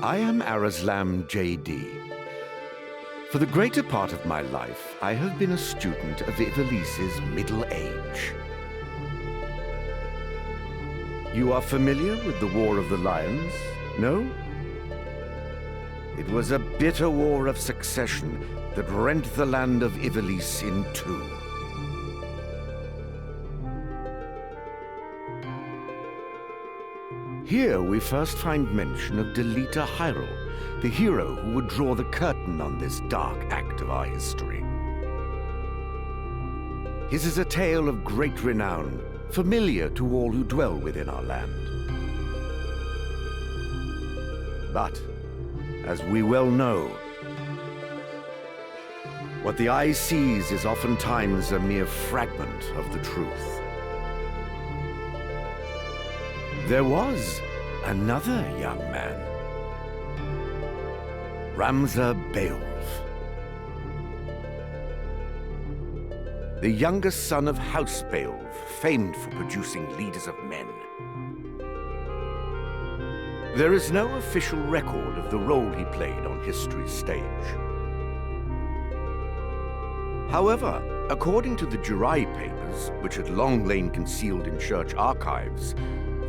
I am Arazlam J.D. For the greater part of my life, I have been a student of Ivalice's middle age. You are familiar with the War of the Lions, no? It was a bitter war of succession that rent the land of Ivalice in two. Here we first find mention of Delita Hyrule, the hero who would draw the curtain on this dark act of our history. His is a tale of great renown, familiar to all who dwell within our land. But, as we well know, what the eye sees is oftentimes a mere fragment of the truth. There was another young man, Ramza Beowulf, the youngest son of House Beowulf, famed for producing leaders of men. There is no official record of the role he played on history's stage. However, according to the Jirai papers, which had long lain concealed in church archives,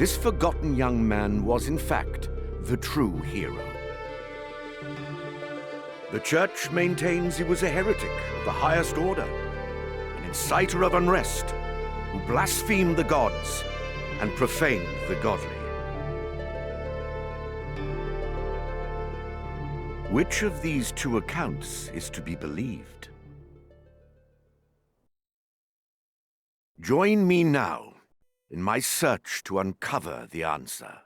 this forgotten young man was, in fact, the true hero. The church maintains he was a heretic of the highest order, an inciter of unrest, who blasphemed the gods and profaned the godly. Which of these two accounts is to be believed? Join me now in my search to uncover the answer,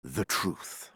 the truth.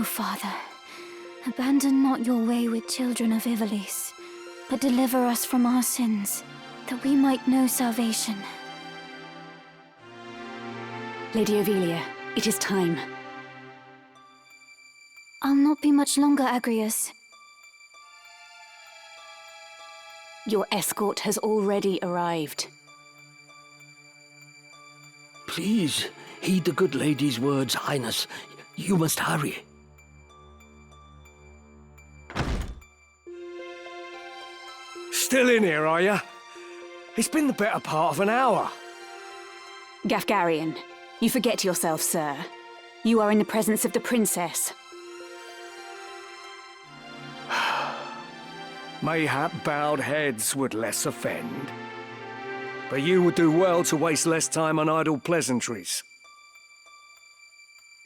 Father, abandon not your way with children of Ivalice, but deliver us from our sins, that we might know salvation. Lady Ophelia, it is time. I'll not be much longer, Agrius. Your escort has already arrived. Please, heed the good lady's words, Highness. You must hurry. Still in here, are you? It's been the better part of an hour. Gafgarian, you forget yourself, sir. You are in the presence of the princess. Mayhap bowed heads would less offend. But you would do well to waste less time on idle pleasantries.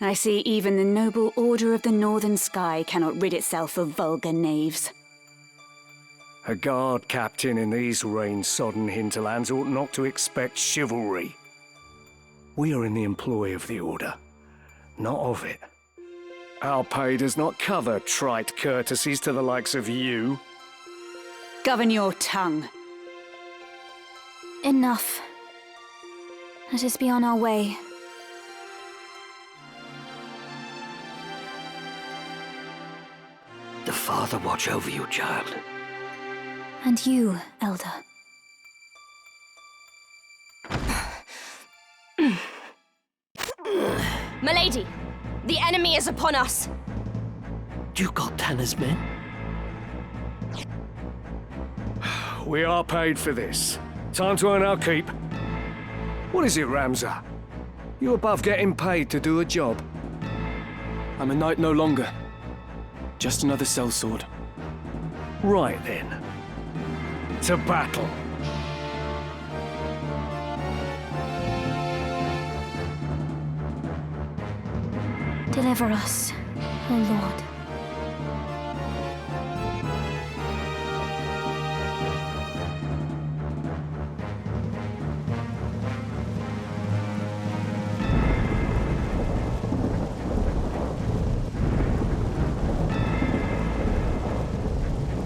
I see even the noble Order of the Northern Sky cannot rid itself of vulgar knaves. A guard captain in these rain-sodden hinterlands ought not to expect chivalry. We are in the employ of the Order, not of it. Our pay does not cover trite courtesies to the likes of you. Govern your tongue. Enough. Let us be on our way. The Father watch over you, child. And you, Elder. Milady, the enemy is upon us. Duke Goltana's men? We are paid for this. Time to earn our keep. What is it, Ramza? You above getting paid to do a job? I'm a knight no longer. Just another sellsword. Right then. To battle. Deliver us, O Lord.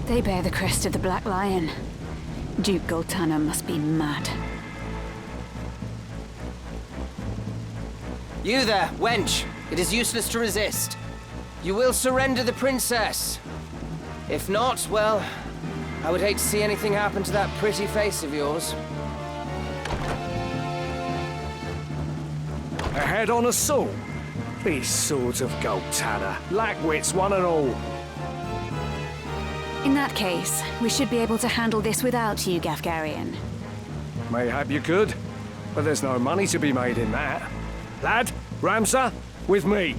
They bear the crest of the Black Lion. Duke Goltana must be mad. You there, wench! It is useless to resist. You will surrender the princess. If not, well, I would hate to see anything happen to that pretty face of yours. A head on a sword? These swords of Goltana, lack wits one and all. In that case, we should be able to handle this without you, Gafgarian. Mayhap you could, but there's no money to be made in that. Lad, Ramza, with me.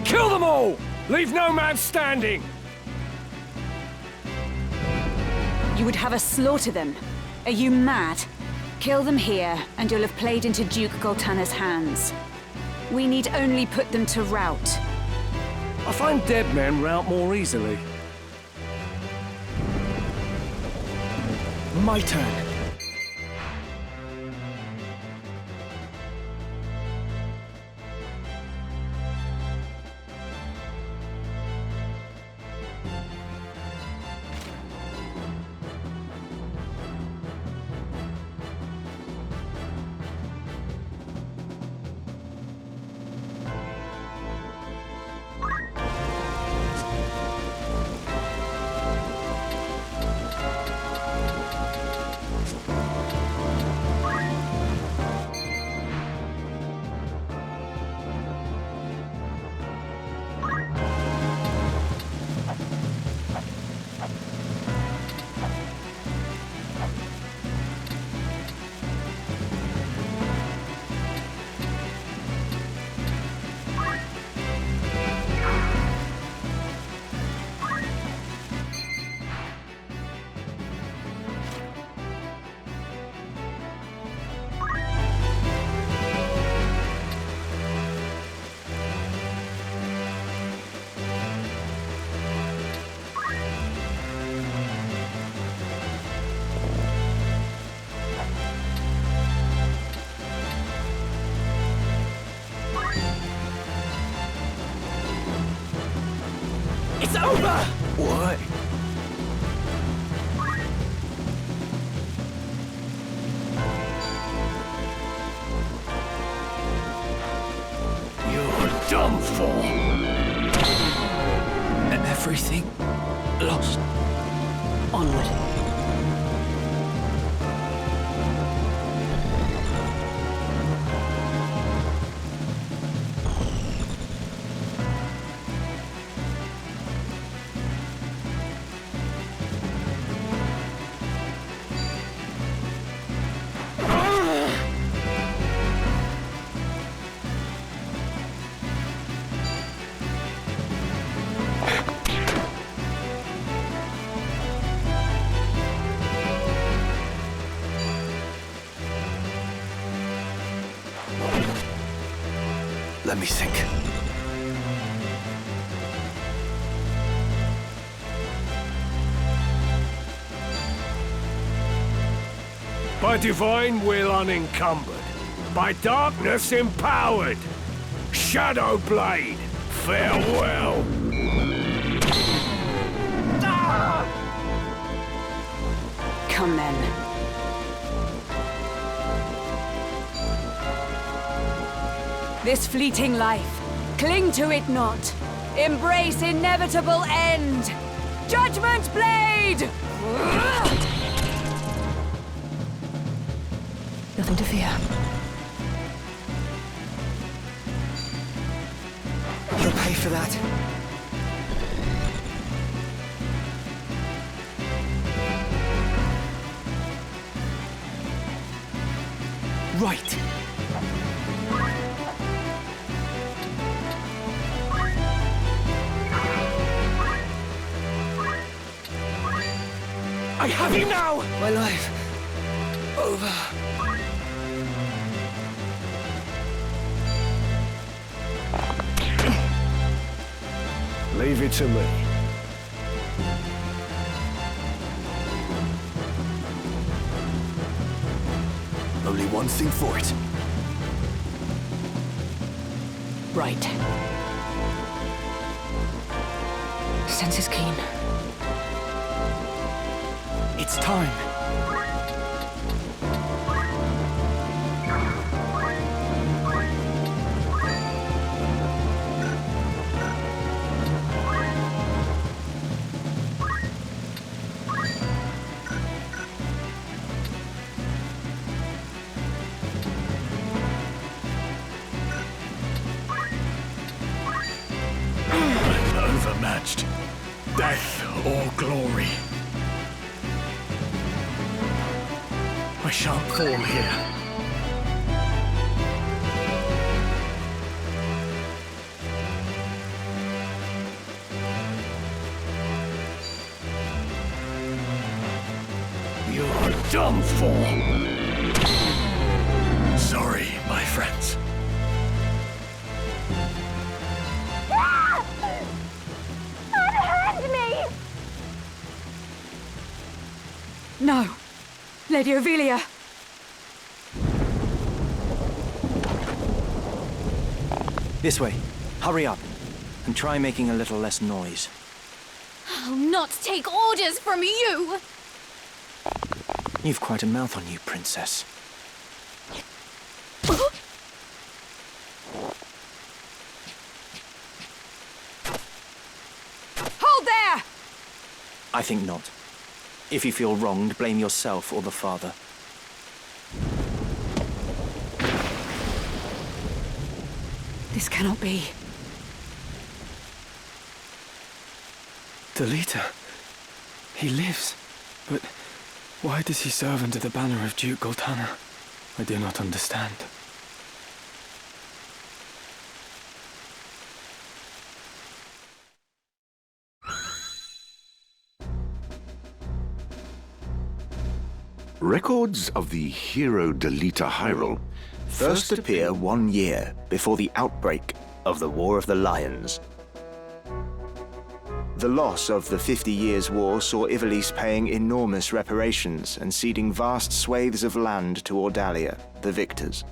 Kill them all! Leave no man standing! You would have us slaughter them? Are you mad? Kill them here, and you'll have played into Duke Goltana's hands. We need only put them to rout. I find dead men rout more easily. My turn. It's over! What? You're done for. Everything lost. Onward. Let me think. By divine will unencumbered, by darkness empowered. Shadow Blade, farewell. Come then. This fleeting life, cling to it not. Embrace inevitable end. Judgment Blade! Nothing to fear. You'll pay for that. Right. I have you now! My life over. Leave it to me. Only one thing for it. Right. Senses keen. It's time. Overmatched. Death or glory. I shan't fall here. You're done for. Sorry, my friends. Unhand me! No! Lady Ovelia! This way. Hurry up. And try making a little less noise. I'll not take orders from you! You've quite a mouth on you, Princess. Hold there! I think not. If you feel wronged, blame yourself or the father. This cannot be. Delita. He lives. But why does he serve under the banner of Duke Goltana? I do not understand. Records of the hero Delita Hyrule First appear 1 year before the outbreak of the War of the Lions. The loss of the 50 Years' War saw Ivalice paying enormous reparations and ceding vast swathes of land to Ordalia, the victors.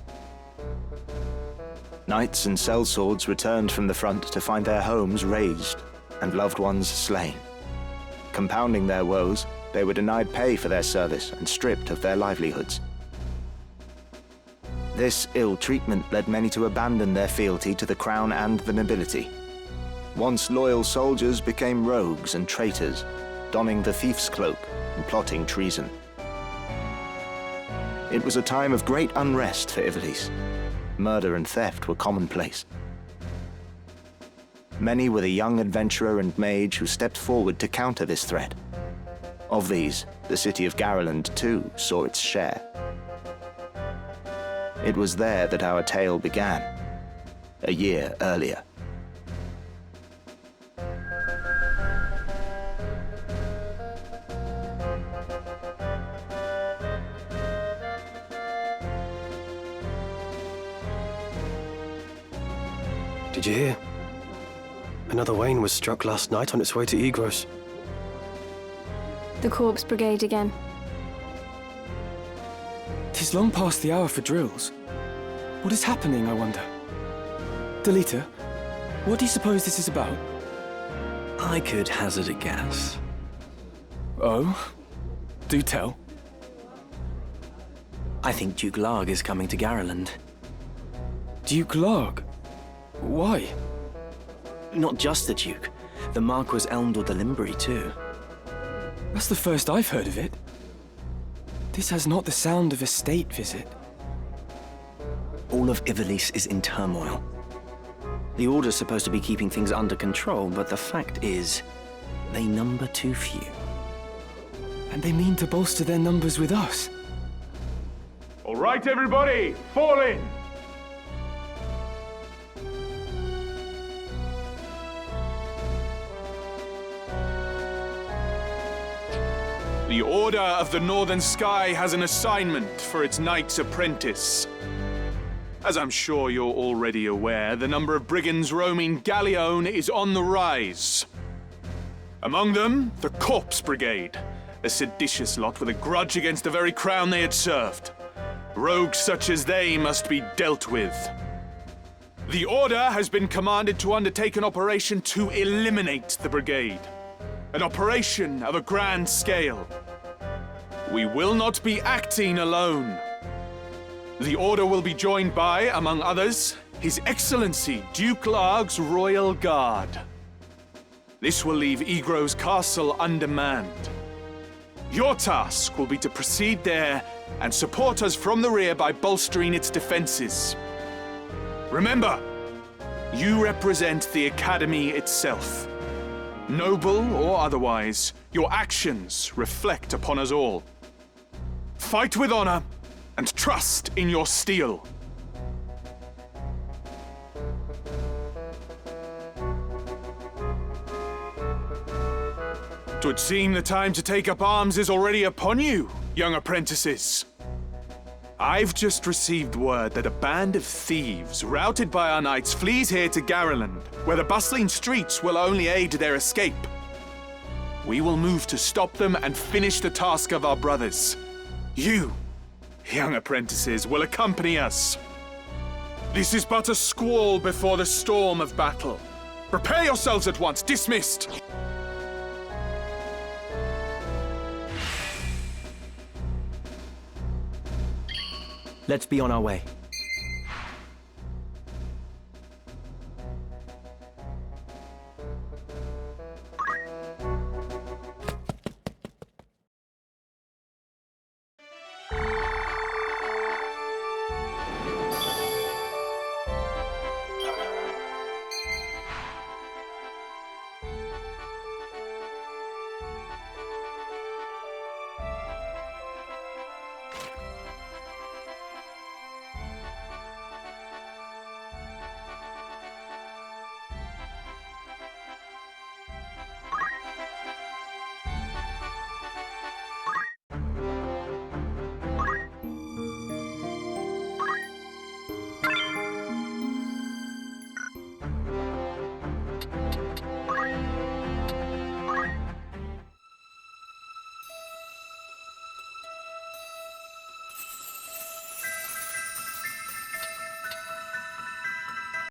Knights and sellswords returned from the front to find their homes razed, and loved ones slain. Compounding their woes, they were denied pay for their service and stripped of their livelihoods. This ill treatment led many to abandon their fealty to the crown and the nobility. Once loyal soldiers became rogues and traitors, donning the thief's cloak and plotting treason. It was a time of great unrest for Ivalice. Murder and theft were commonplace. Many were the young adventurer and mage who stepped forward to counter this threat. Of these, the city of Garland too saw its share. It was there that our tale began, a year earlier. Did you hear? Another Wayne was struck last night on its way to Egros. The Corpse Brigade again. 'Tis long past the hour for drills. What is happening, I wonder? Delita, what do you suppose this is about? I could hazard a guess. Oh? Do tell. I think Duke Larg is coming to Garland. Duke Larg? Why? Not just the Duke. The Marquis Elmdor de Limbri, too. That's the first I've heard of it. This has not the sound of a state visit. All of Ivalice is in turmoil. The Order's supposed to be keeping things under control, but the fact is, they number too few. And they mean to bolster their numbers with us. All right, everybody, fall in! The Order of the Northern Sky has an assignment for its Knight's Apprentice. As I'm sure you're already aware, the number of brigands roaming Galleon is on the rise. Among them, the Corpse Brigade, a seditious lot with a grudge against the very crown they had served. Rogues such as they must be dealt with. The Order has been commanded to undertake an operation to eliminate the brigade. An operation of a grand scale. We will not be acting alone. The Order will be joined by, among others, His Excellency Duke Larg's Royal Guard. This will leave Egros Castle undermanned. Your task will be to proceed there and support us from the rear by bolstering its defenses. Remember, you represent the Academy itself. Noble or otherwise, your actions reflect upon us all. Fight with honor and trust in your steel. Twould seem the time to take up arms is already upon you, young apprentices. I've just received word that a band of thieves, routed by our knights, flees here to Garland, where the bustling streets will only aid their escape. We will move to stop them and finish the task of our brothers. You, young apprentices, will accompany us. This is but a squall before the storm of battle. Prepare yourselves at once. Dismissed. Let's be on our way.